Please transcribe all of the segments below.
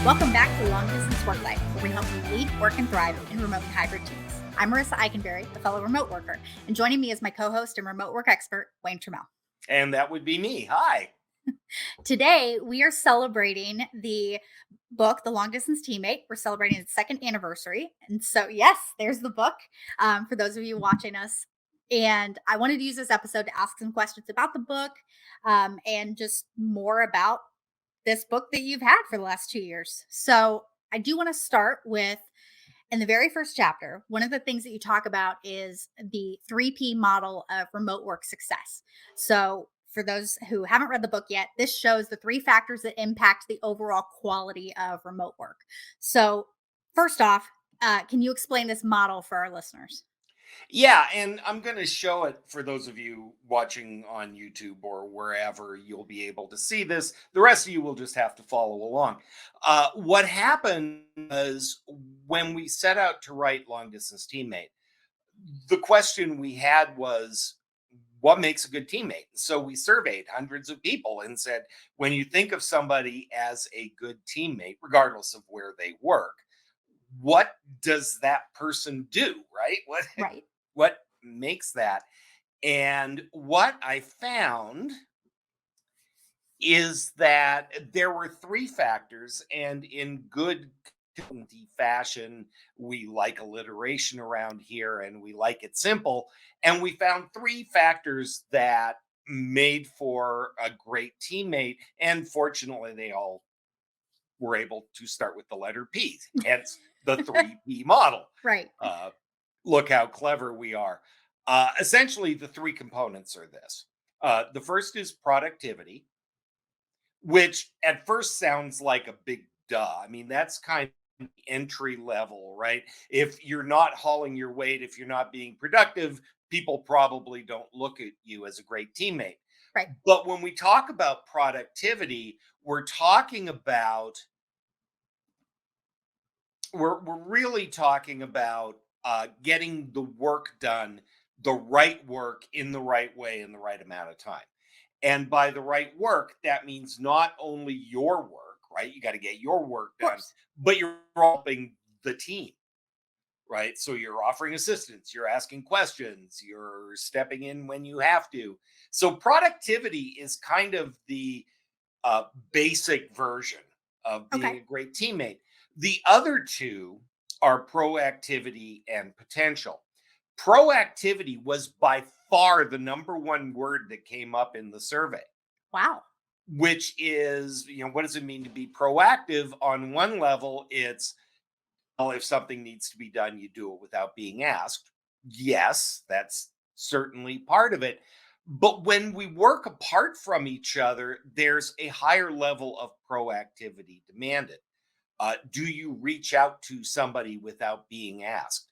Welcome back to Long Distance Work Life, where we help you lead, work, and thrive in remote and hybrid teams. I'm Marissa Eikenberry, a fellow remote worker, and joining me is my co-host and remote work expert, Wayne Trammell. And that would be me. Hi. Today, we are celebrating the book, The Long Distance Teammate. We're celebrating its second anniversary. And so, yes, there's the book for those of you watching us. And I wanted to use this episode to ask some questions about the book and just more about this book that you've had for the last 2 years. So I do want to start with in the very first chapter, one of the things that you talk about is the 3P model of remote work success. So for those who haven't read the book yet, this shows the three factors that impact the overall quality of remote work. So first off, can you explain this model for our listeners? Yeah, and I'm going to show it for those of you watching on YouTube or wherever you'll be able to see this. The rest of you will just have to follow along. What happened was when we set out to write Long Distance Teammate, the question we had was, what makes a good teammate? So we surveyed hundreds of people and said, when you think of somebody as a good teammate, regardless of where they work, what does that person do, right? What Right. what makes that? And what I found is that there were three factors, and in good community fashion, we like alliteration around here and we like it simple. And we found three factors that made for a great teammate. And fortunately, they all were able to start with the letter P, hence the 3P model. Right. Uh, Look how clever we are. Essentially, the three components are this. The first is productivity, which at first sounds like a big duh. I mean, that's kind of entry level, right? If you're not hauling your weight, if you're not being productive, people probably don't look at you as a great teammate. Right. But when we talk about productivity, we're talking about we're really talking about getting the work done, the right work in the right way in the right amount of time. And by the right work, that means not only your work, right? You got to get your work Of done, course. but you're helping the team, right? So you're offering assistance, you're asking questions, you're stepping in when you have to. So productivity is kind of the uh, basic version of being Okay. a great teammate. The other two are proactivity and potential. Proactivity was by far the number one word that came up in the survey, Wow. which is, what does it mean to be proactive? On one level, it's, well, if something needs to be done, you do it without being asked. Yes, that's certainly part of it. But when we work apart from each other, there's a higher level of proactivity demanded. Do you reach out to somebody without being asked?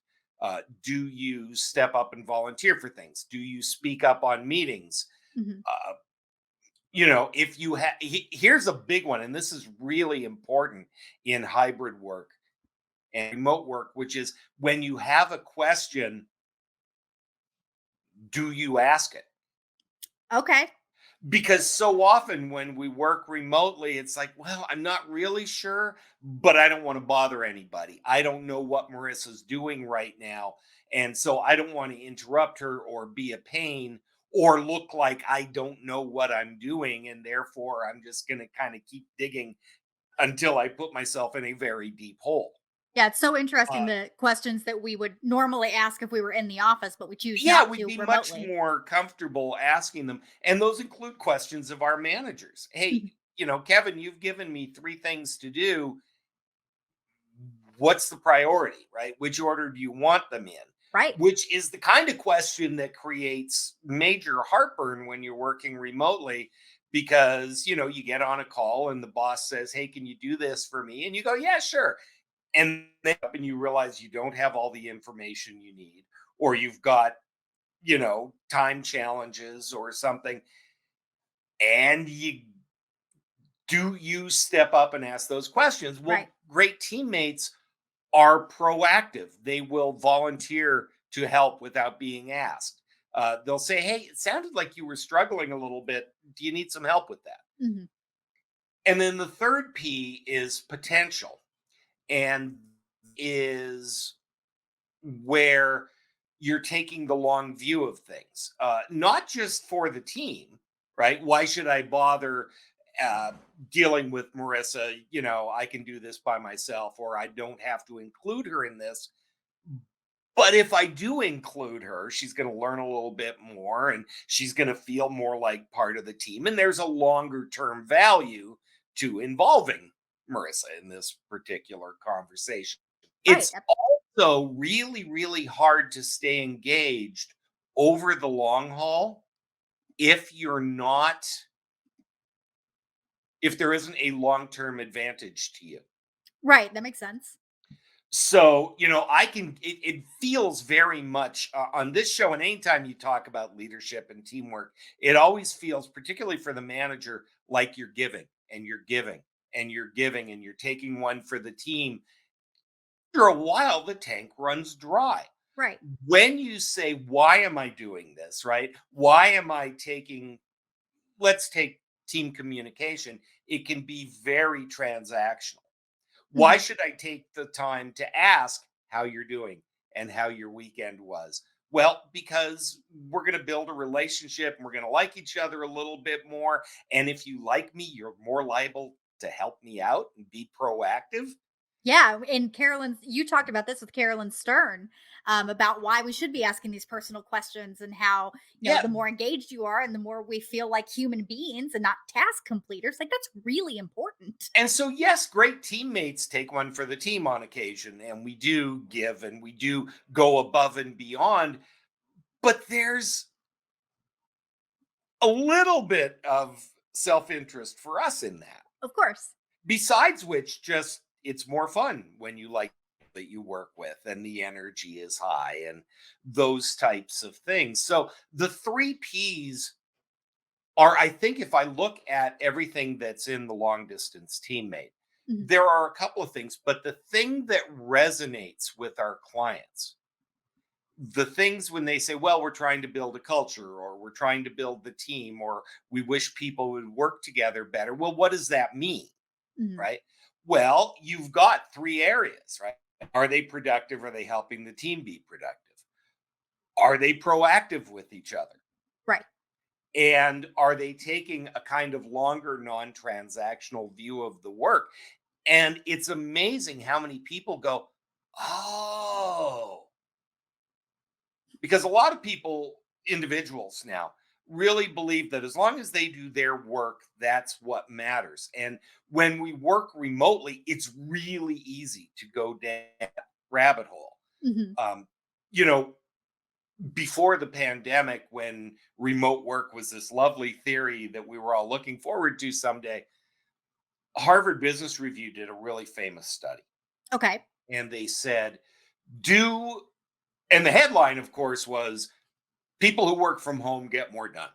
Do you step up and volunteer for things? Do you speak up on meetings? Hmm. Uh, if you have, here's a big one, and this is really important in hybrid work and remote work, which is when you have a question, do you ask it? Okay. Because so often when we work remotely, it's like, well, I'm not really sure, but I don't want to bother anybody. I don't know what Marissa's doing right now. And so I don't want to interrupt her or be a pain or look like I don't know what I'm doing. And therefore, I'm just going to kind of keep digging until I put myself in a very deep hole. Yeah, it's so interesting Uh, the questions that we would normally ask if we were in the office, but we choose Yeah, not we'd to be much remotely. more comfortable asking them. And those include questions of our managers. Hey, Mhm. Kevin, you've given me three things to do. What's the priority, right? Which order do you want them in? Right. Which is the kind of question that creates major heartburn when you're working remotely because, you get on a call and the boss says, "Hey, can you do this for me?" And you go, "Yeah, sure." And you realize you don't have all the information you need, or you've got time challenges or something. And you step up and ask those questions? Right. Well, great teammates are proactive. They will volunteer to help without being asked. They'll say, "Hey, it sounded like you were struggling a little bit. Do you need some help with that?" Mhm. And then the third P is potential, and is where you're taking the long view of things, not just for the team, right? Why should I bother uh, dealing with Marissa? I can do this by myself, or I don't have to include her in this. But if I do include her, she's going to learn a little bit more and she's going to feel more like part of the team. And there's a longer term value to involving Marissa in this particular conversation. Right. It's also really, really hard to stay engaged over the long haul if you're not, if there isn't a long term advantage to you. Right. That makes sense. So, it feels very much on this show. And anytime you talk about leadership and teamwork, it always feels, particularly for the manager, like you're giving and you're giving and you're giving and you're taking one for the team. After a while, the tank runs dry. Right. When you say, why am I doing this? Right? Why am I taking, let's take team communication, it can be very transactional. Why Mhm. should I take the time to ask how you're doing and how your weekend was? Well, because we're going to build a relationship and we're going to like each other a little bit more. And if you like me, you're more liable to help me out and be proactive. Yeah, and you talked about this with Carolyn Stern, about why we should be asking these personal questions and how, Yeah. the more engaged you are and the more we feel like human beings and not task completers, like that's really important. And so, yes, great teammates take one for the team on occasion, and we do give and we do go above and beyond. But there's a little bit of self interest for us in that. Of course. Besides which, just it's more fun when you like that you work with and the energy is high and those types of things. So the three P's are, I think, if I look at everything that's in the long distance teammate, Mhm. there are a couple of things, but the thing that resonates with our clients, the things when they say, well, we're trying to build a culture or we're trying to build the team or we wish people would work together better. Well, what does that mean? Mhm. Right? Well, you've got three areas, right? Are they productive? Are they helping the team be productive? Are they proactive with each other? Right. And are they taking a kind of longer, non transactional view of the work? And it's amazing how many people go, oh, because a lot of people, individuals now, really believe that as long as they do their work, that's what matters. And when we work remotely, it's really easy to go down that rabbit hole. Mhm. Um, you know, Before the pandemic, when remote work was this lovely theory that we were all looking forward to someday, Harvard Business Review did a really famous study. Okay. And they said, do, and the headline, of course, was people who work from home get more done.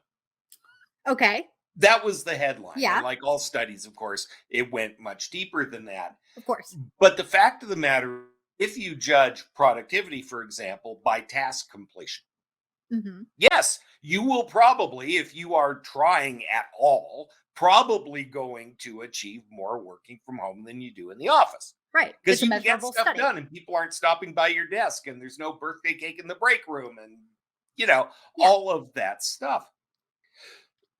Okay. That was the headline. And Yeah, like all studies, of course, it went much deeper than that. of course. But the fact of the matter, if you judge productivity, for example, by task completion, Mhm. yes, you will probably, if you are trying at all, probably going to achieve more working from home than you do in the office Right. because It's a you can get measurable stuff study. done and people aren't stopping by your desk and there's no birthday cake in the break room and, Yeah. all of that stuff.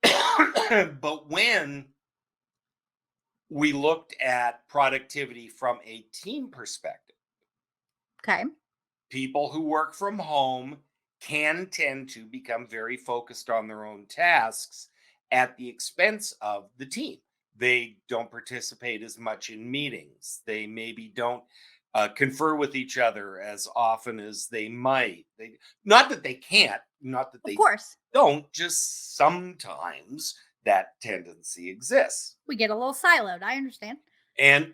But when we looked at productivity from a team perspective, Okay. people who work from home can tend to become very focused on their own tasks at the expense of the team. They don't participate as much in meetings. They maybe don't confer with each other as often as they might. Not that they can't, not that Of they course. don't, just sometimes that tendency exists. We get a little siloed. I understand. And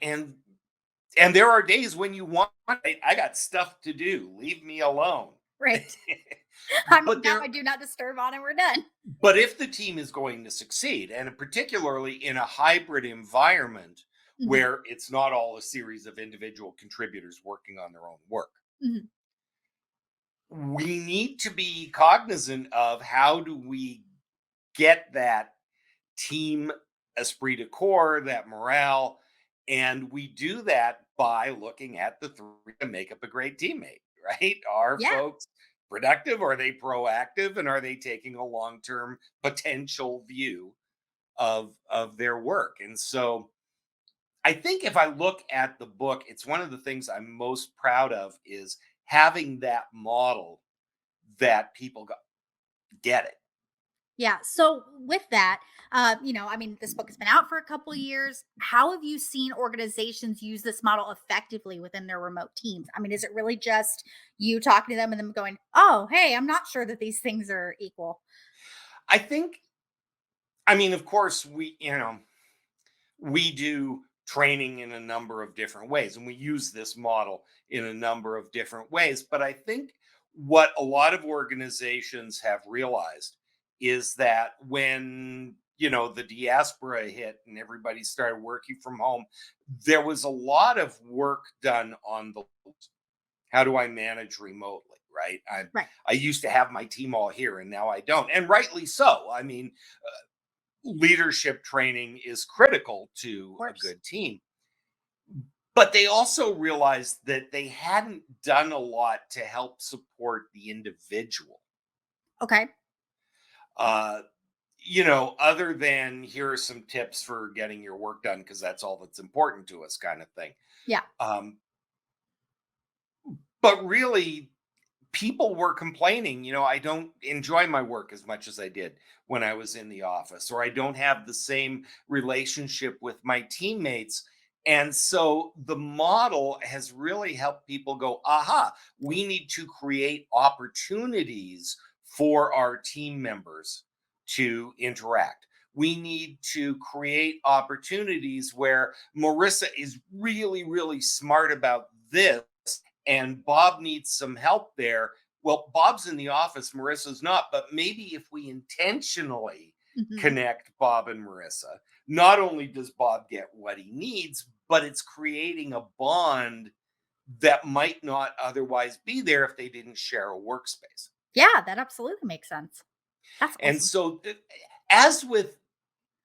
there are days when you want, I got stuff to do, leave me alone. Right. I'm but got there my do not disturb on and we're done. but if the team is going to succeed, and particularly in a hybrid environment Mhm. where it's not all a series of individual contributors working on their own work, Mhm. we need to be cognizant of how do we get that team esprit de corps, that morale. And we do that by looking at the three to make up a great teammate, right? Are Yeah. folks productive? Are they proactive? And are they taking a long term potential view of their work? And so I think if I look at the book, it's one of the things I'm most proud of is having that model that people get it. Yeah. So with that, I mean, this book has been out for a couple of years. How have you seen organizations use this model effectively within their remote teams? I mean, is it really just you talking to them and them going, "Oh, hey, I'm not sure that these things are equal." I think, I mean, of course, we do training in a number of different ways and we use this model in a number of different ways. But I think what a lot of organizations have realized is that when the diaspora hit and everybody started working from home, there was a lot of work done on the how do I manage remotely, right? i Right. i used to have my team all here and now I don't, and rightly so. I mean, leadership training is critical Of to a course. good team. But they also realized that they hadn't done a lot to help support the individual. Okay. Uh, other than here are some tips for getting your work done because that's all that's important to us, kind of thing. Yeah. Um, but really, people were complaining, I don't enjoy my work as much as I did when I was in the office, or I don't have the same relationship with my teammates. And so the model has really helped people go, aha, we need to create opportunities for our team members to interact. We need to create opportunities where Marissa is really, really smart about this and Bob needs some help there. Well, Bob's in the office, Marissa's not, but maybe if we intentionally Hmm. connect Bob and Marissa, not only does Bob get what he needs, but it's creating a bond that might not otherwise be there if they didn't share a workspace. Yeah, that absolutely makes sense. That's And awesome. so, as with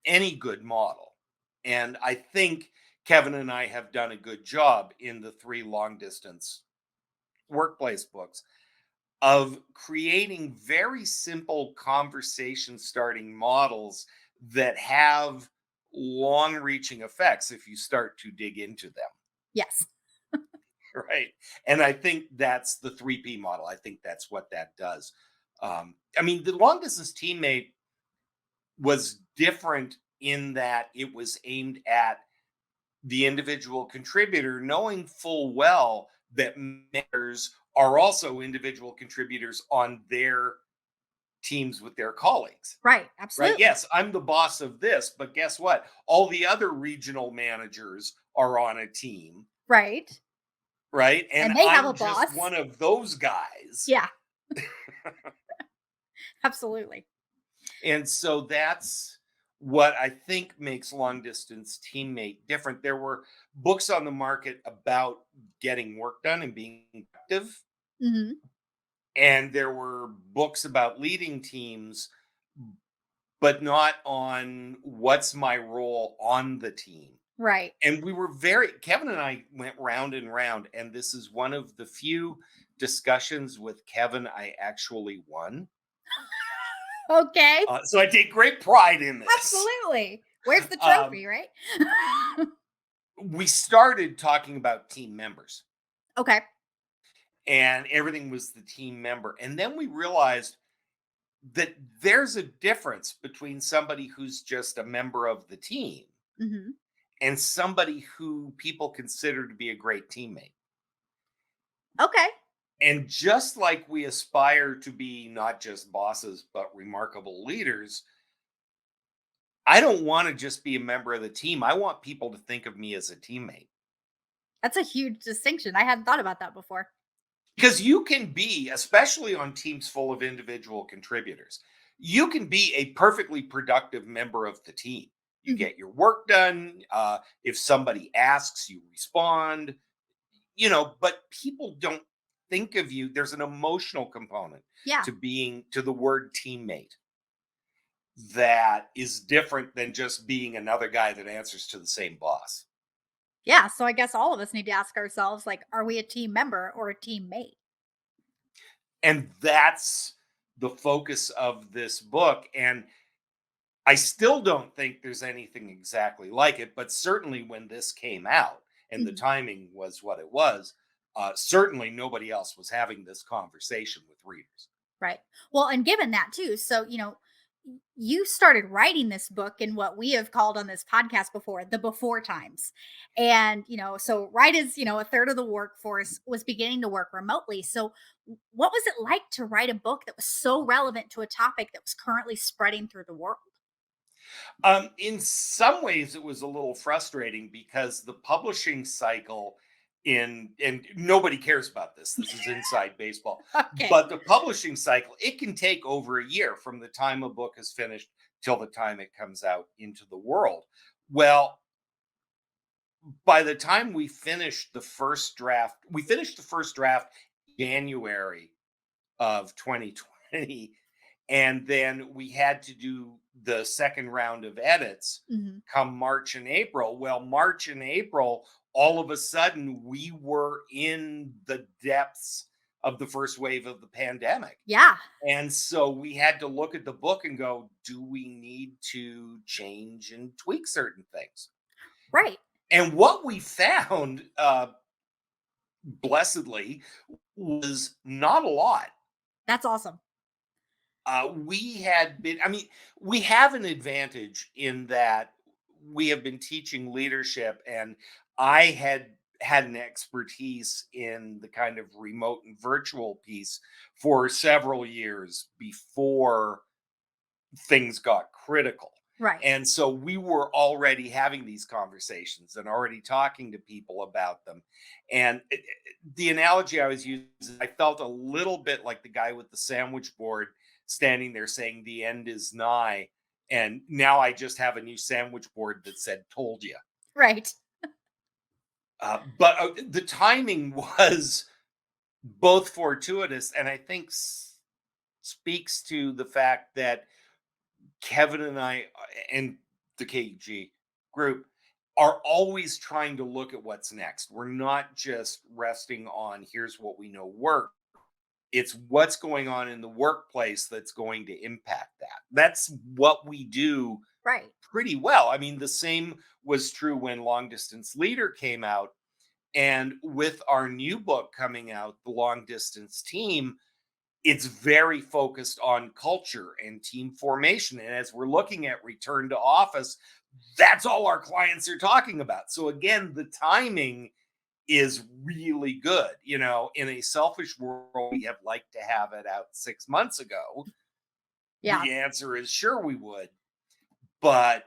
any good model, and I think Kevin and I have done a good job in the three long distance workplace books of creating very simple conversation starting models that have long reaching effects if you start to dig into them. Yes. Right. And I think that's the 3P model. I think that's what that does. I mean, the long distance teammate was different in that it was aimed at the individual contributor, knowing full well that members are also individual contributors on their teams with their colleagues, Right. right? Absolutely. Yes, I'm the boss of this, but guess what? All the other regional managers are on a team, Right. right? And And they have a I'm just boss. one of those guys. Yeah, absolutely. And so that's what I think makes long distance teammate different. There were books on the market about getting work done and being active, Hmm. and there were books about leading teams, but not on what's my role on the team. Right. And Kevin and I went round and round, and this is one of the few discussions with Kevin I actually won. Okay. So I take great pride in this. Absolutely. Where's the Um, trophy, right? we started talking about team members, Okay. and everything was the team member. And then we realized that there's a difference between somebody who's just a member of the team Hmm. and somebody who people consider to be a great teammate. Okay. And just like we aspire to be not just bosses, but remarkable leaders, I don't want to just be a member of the team. I want people to think of me as a teammate. That's a huge distinction. I hadn't thought about that before. Because you can be, especially on teams full of individual contributors, you can be a perfectly productive member of the team. You Mhm. get your work done. If somebody asks, you respond, but people don't think of you. There's an emotional component Yeah. to the word teammate. that is different than just being another guy that answers to the same boss. Yeah, so I guess all of us need to ask ourselves, like, are we a team member or a teammate? And that's the focus of this book. And I still don't think there's anything exactly like it, but certainly when this came out and the Mhm. timing was what it was, certainly nobody else was having this conversation with readers. Right. Well, and given that too, so, you started writing this book in what we have called on this podcast before the before times. And, so right as, a third of the workforce was beginning to work remotely. So, what was it like to write a book that was so relevant to a topic that was currently spreading through the world? In some ways, it was a little frustrating because the publishing cycle and nobody cares about this. This is inside baseball, Okay. but the publishing cycle, it can take over a year from the time a book is finished till the time it comes out into the world. Well, by the time we finished the first draft January of 2020, and then we had to do the second round of edits Mhm. come March and April. Well, March and April, all of a sudden, we were in the depths of the first wave of the pandemic. Yeah. And so we had to look at the book and go, do we need to change and tweak certain things? Right. And what we found, blessedly, was not a lot. That's awesome. We had been, I mean, we have an advantage in that we have been teaching leadership, and I had an expertise in the kind of remote and virtual piece for several years before things got critical. Right. And so we were already having these conversations and already talking to people about them. And the analogy I was using, I felt a little bit like the guy with the sandwich board standing there saying, the end is nigh. And now I just have a new sandwich board that said, told you. Right. But the timing was both fortuitous and I think speaks to the fact that Kevin and I and the KG group are always trying to look at what's next. We're not just resting on here's what we know work. It's what's going on in the workplace that's going to impact that. That's what we do Right. pretty well. I mean, the same was true when Long Distance Leader came out. And with our new book coming out, The Long Distance Team, it's very focused on culture and team formation. And as we're looking at return to office, that's all our clients are talking about. So again, the timing is really good. You know, in a selfish world, we have liked to have it out 6 months ago. Yeah. The answer is sure we would, but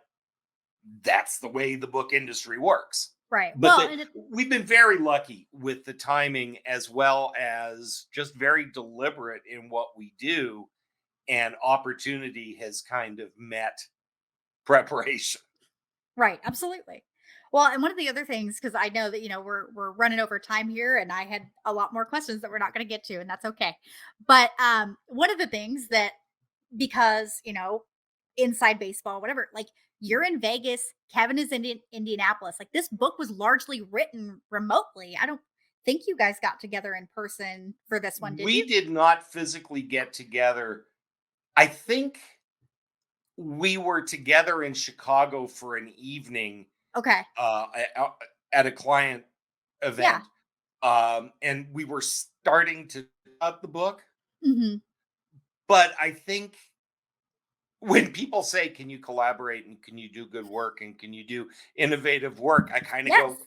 that's the way the book industry works. Right. But Well, and we've been very lucky with the timing as well as just very deliberate in what we do, and opportunity has kind of met preparation. right, absolutely. Well, and one of the other things, because I know that we're running over time here, and I had a lot more questions that we're not going to get to, and that's okay. But one of the things that because inside baseball, whatever, like you're in Vegas, Kevin is in Indianapolis. Like this book was largely written remotely. I don't think you guys got together in person for this one, did We you? did not physically get together. I think we were together in Chicago for an evening Okay. at a client Yeah. event, and we were starting to out the book. Hmm. But I think when people say, "Can you collaborate and can you do good work and can you do innovative work?" I kind of Yes. go,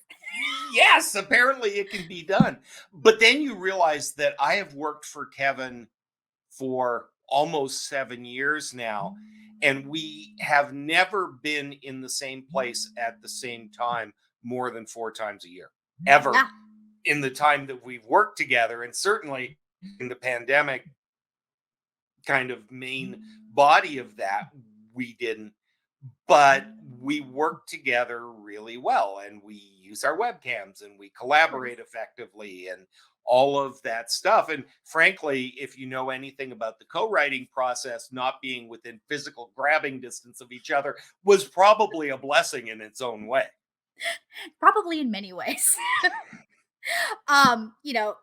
"Yes, apparently it can be done." But then you realize that I have worked for Kevin for almost 7 years now, and we have never been in the same place at the same time more than 4 times a year, ever, Yeah. in the time that we've worked together, and certainly in the pandemic kind of main body of that, we didn't. But we work together really well, and we use our webcams and we Of course. collaborate effectively, and all of that stuff. And frankly, if you know anything about the co-writing process, not being within physical grabbing distance of each other was probably a blessing in its own way. Probably in many ways. You know,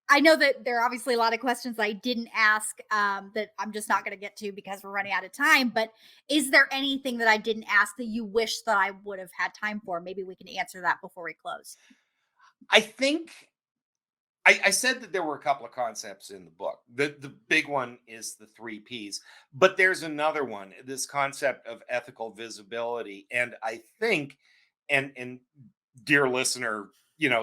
I know that there are obviously a lot of questions I didn't ask that I'm just not going to get to because we're running out of time. But is there anything that I didn't ask that you wish that I would have had time for? Maybe we can answer that before we close. I think I said that there were a couple of concepts in the book. The big one is the three P's, but there's another one, this concept of ethical visibility. And I think, and dear listener,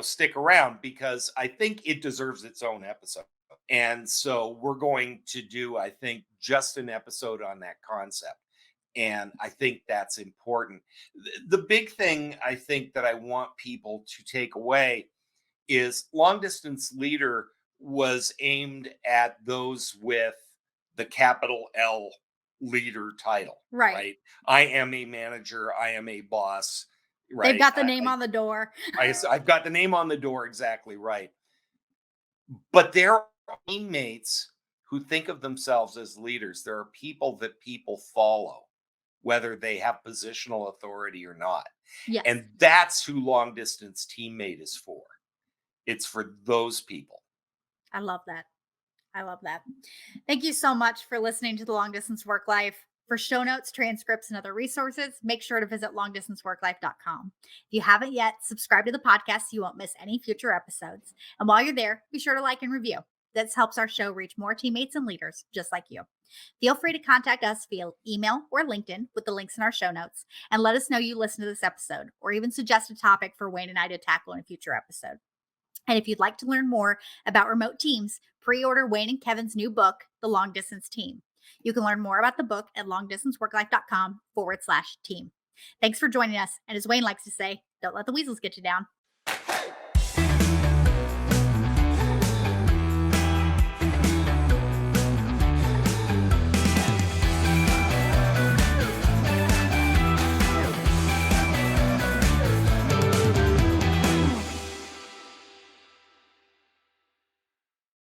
stick around because I think it deserves its own episode. And so we're going to do, I think, just an episode on that concept. And I think that's important. The big thing I think that I want people to take away is long distance leader was aimed at those with the capital L leader title, Right. right? I am a manager, I am a boss, They've right? got the name on the door. I've got the name on the door, exactly right. But there are teammates who think of themselves as leaders. There are people that people follow, whether they have positional authority or not. Yes. And that's who long distance teammate is for. It's for those people. I love that. I love that. Thank you so much for listening to the Long Distance Work Life. For show notes, transcripts, and other resources, make sure to visit longdistanceworklife.com. If you haven't yet, subscribe to the podcast so you won't miss any future episodes. And while you're there, be sure to like and review. This helps our show reach more teammates and leaders just like you. Feel free to contact us via email or LinkedIn with the links in our show notes and let us know you listened to this episode or even suggest a topic for Wayne and I to tackle in a future episode. And if you'd like to learn more about remote teams, pre-order Wayne and Kevin's new book, The Long Distance Team. You can learn more about the book at longdistanceworklife.com/team. Thanks for joining us. And as Wayne likes to say, don't let the weasels get you down.